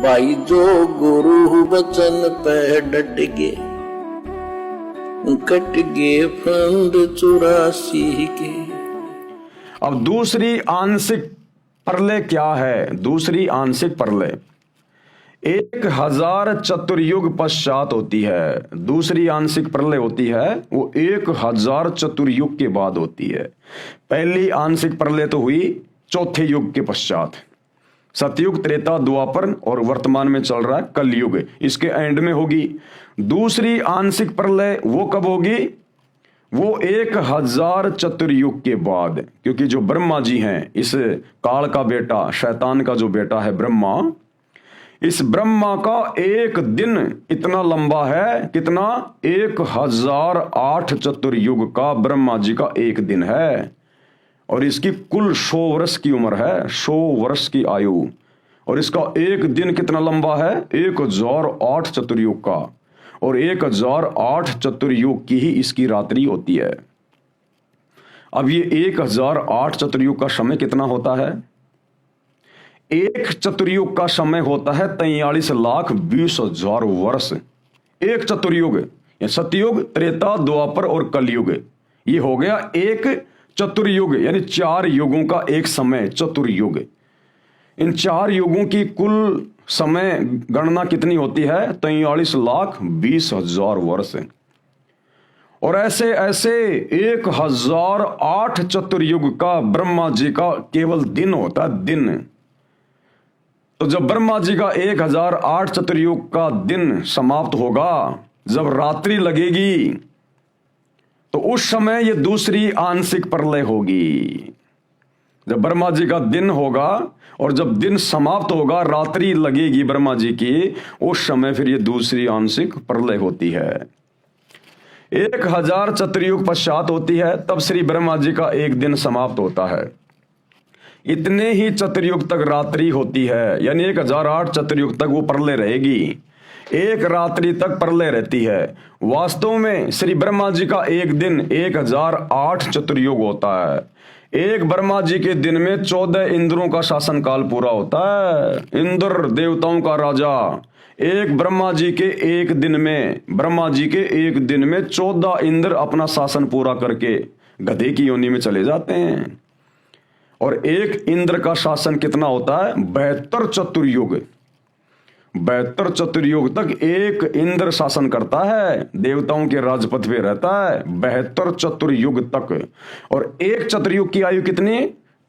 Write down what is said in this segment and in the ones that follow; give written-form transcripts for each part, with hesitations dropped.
भाई जो गुरु वचन पे डट गे, कट गे फंद 84 के। अब दूसरी आंशिक प्रलय क्या है? दूसरी आंशिक प्रलय 1000 चतुर्युग पश्चात होती है। दूसरी आंशिक प्रलय होती है वो 1000 चतुर्युग के बाद होती है। पहली आंशिक प्रलय तो हुई चौथे युग के पश्चात, सतयुग, त्रेता, द्वापर और वर्तमान में चल रहा है कलयुग, इसके एंड में होगी। दूसरी आंशिक प्रलय वो कब होगी? वो 1000 चतुर्युग के बाद, क्योंकि जो ब्रह्मा जी हैं, इस काल का बेटा, शैतान का जो बेटा है ब्रह्मा, इस ब्रह्मा का एक दिन इतना लंबा है, कितना? 1008 चतुर्युग का ब्रह्मा जी का एक दिन है, और इसकी कुल 100 वर्ष की उम्र है, 100 वर्ष की आयु। और इसका एक दिन कितना लंबा है? 1008 चतुर्युग का, और 1008 चतुर्युग की ही इसकी रात्रि होती है। अब ये 1008 चतुर्युग का समय कितना होता है? एक चतुर्युग का समय होता है 43,20,000 वर्ष। एक चतुर्युग, सतयुग, त्रेता, द्वापर और कलयुग, ये हो गया एक चतुर्युग, यानी 4 युगों का एक समय, चतुर्युग। इन 4 युगों की कुल समय गणना कितनी होती है? 43,20,000 वर्ष। और ऐसे ऐसे 1008 चतुर्युग का ब्रह्मा जी का केवल दिन होता है, दिन। तो जब ब्रह्मा जी का 1008 चतुर्युग का दिन समाप्त होगा, जब रात्रि लगेगी, तो उस समय ये दूसरी आंशिक प्रलय होगी। जब ब्रह्मा जी का दिन होगा और जब दिन समाप्त होगा, रात्रि लगेगी ब्रह्मा जी की, उस समय फिर ये दूसरी आंशिक प्रलय होती है। 1000 चतुर्युग पश्चात होती है, तब श्री ब्रह्मा जी का एक दिन समाप्त होता है। इतने ही चतुर्युग तक रात्रि होती है, यानी 1008 चतुर्युग तक वो प्रलय रहेगी। एक रात्रि तक प्रलय रहती है। वास्तव में श्री ब्रह्मा जी का एक दिन 1008 चतुर्युग होता है। एक ब्रह्मा जी के दिन में 14 इंद्रों का शासन काल पूरा होता है। इंद्र देवताओं का राजा, एक ब्रह्मा जी के एक दिन में, ब्रह्मा जी के एक दिन में 14 इंद्र अपना शासन पूरा करके गधे की योनि में चले जाते हैं। और एक इंद्र का शासन कितना होता है? 72 चतुर्युग। 72 चतुर्युग तक एक इंद्र शासन करता है, देवताओं के राजपथ पे रहता है 72 चतुर्युग तक। और एक चतुर्युग की आयु कितनी?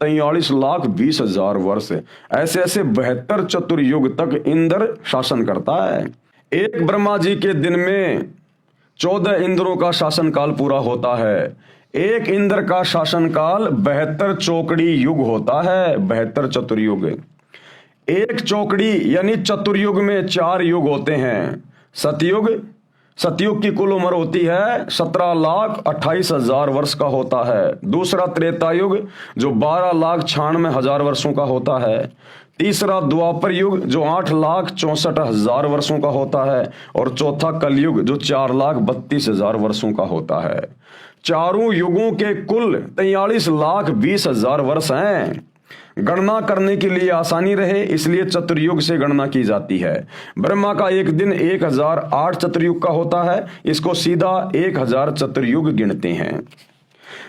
43,20,000 वर्ष। ऐसे ऐसे 72 चतुर्युग तक इंद्र शासन करता है। एक ब्रह्मा जी के दिन में 14 इंद्रों का शासन काल पूरा होता है। एक इंद्र का शासन काल 72 चौकड़ी युग होता है, 72 चतुर्युग। एक चौकड़ी यानी चतुर्युग में 4 युग होते हैं। सतयुग, सतयुग की कुल उम्र होती है 17,28,000 वर्ष का होता है। दूसरा त्रेता युग जो 12,96,000 वर्षों का होता है। तीसरा द्वापर युग जो 8,64,000 वर्षों का होता है। और चौथा कलयुग जो 4,32,000 वर्षों का होता है। चारों युगों के कुल 43,20,000 वर्ष हैं। गणना करने के लिए आसानी रहे इसलिए चतुर्युग से गणना की जाती है। ब्रह्मा का एक दिन 1008 चतुर्युग का होता है, इसको सीधा 1000 चतुर्युग गिनते हैं।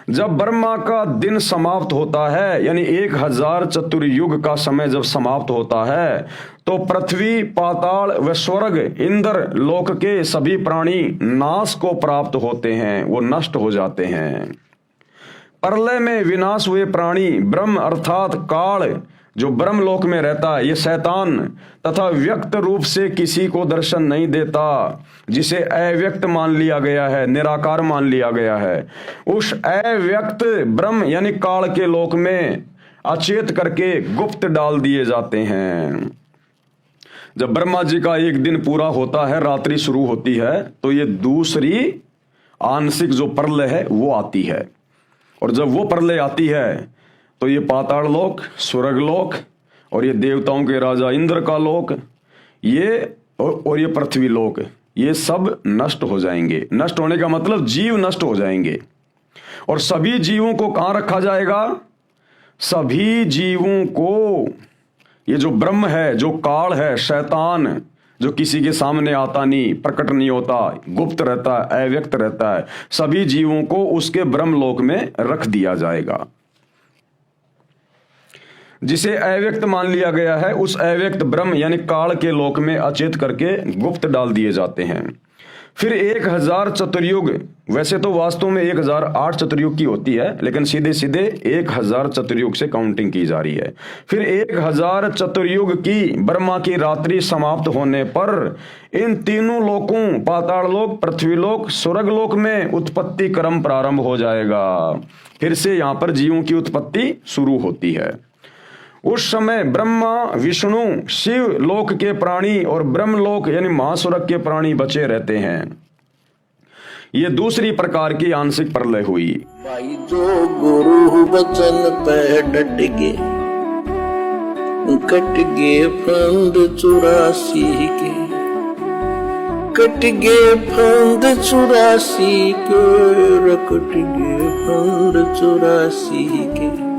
जब ब्रह्मा का दिन समाप्त होता है, यानी 1000 चतुर्युग का समय जब समाप्त होता है, तो पृथ्वी, पाताल व स्वर्ग, इंद्र लोक के सभी प्राणी नाश को प्राप्त होते हैं, वो नष्ट हो जाते हैं। प्रलय में विनाश हुए प्राणी ब्रह्म अर्थात काल जो ब्रह्मलोक में रहता है, ये शैतान तथा व्यक्त रूप से किसी को दर्शन नहीं देता, जिसे अव्यक्त मान लिया गया है, निराकार मान लिया गया है, उस अव्यक्त ब्रह्म यानी काल के लोक में अचेत करके गुप्त डाल दिए जाते हैं। जब ब्रह्मा जी का एक दिन पूरा होता है, रात्रि शुरू होती है, तो ये दूसरी आंशिक जो प्रलय है वो आती है। और जब वो प्रलय आती है तो ये पाताल लोक, स्वर्ग लोक और ये देवताओं के राजा इंद्र का लोक, ये और ये पृथ्वी लोक, ये सब नष्ट हो जाएंगे। नष्ट होने का मतलब जीव नष्ट हो जाएंगे। और सभी जीवों को कहां रखा जाएगा? सभी जीवों को ये जो ब्रह्म है, जो काल है, शैतान जो किसी के सामने आता नहीं, प्रकट नहीं होता, गुप्त रहता है, अव्यक्त रहता है, सभी जीवों को उसके ब्रह्मलोक में रख दिया जाएगा। जिसे अव्यक्त मान लिया गया है, उस अव्यक्त ब्रह्म यानी काल के लोक में अचेत करके गुप्त डाल दिए जाते हैं। फिर 1000 चतुर्युग, वैसे तो वास्तव में 1008 चतुर्युग की होती है, लेकिन सीधे सीधे 1000 चतुर्युग से काउंटिंग की जा रही है। फिर 1000 चतुर्युग की ब्रह्मा की रात्रि समाप्त होने पर इन तीनों लोकों, पाताल लोक, पृथ्वी लोक, स्वर्ग लोक में उत्पत्ति क्रम प्रारंभ हो जाएगा। फिर से यहां पर जीवों की उत्पत्ति शुरू होती है। उस समय ब्रह्मा, विष्णु, शिव लोक के प्राणी और ब्रह्मलोक यानी महास्वर्ग के प्राणी बचे रहते हैं। ये दूसरी प्रकार की आंशिक प्रलय हुई। भाई जो गुरु वचन पे डट गे, कट गे फंद 84 के, कट गे फंद 84 के, कट गे फंद 84 के।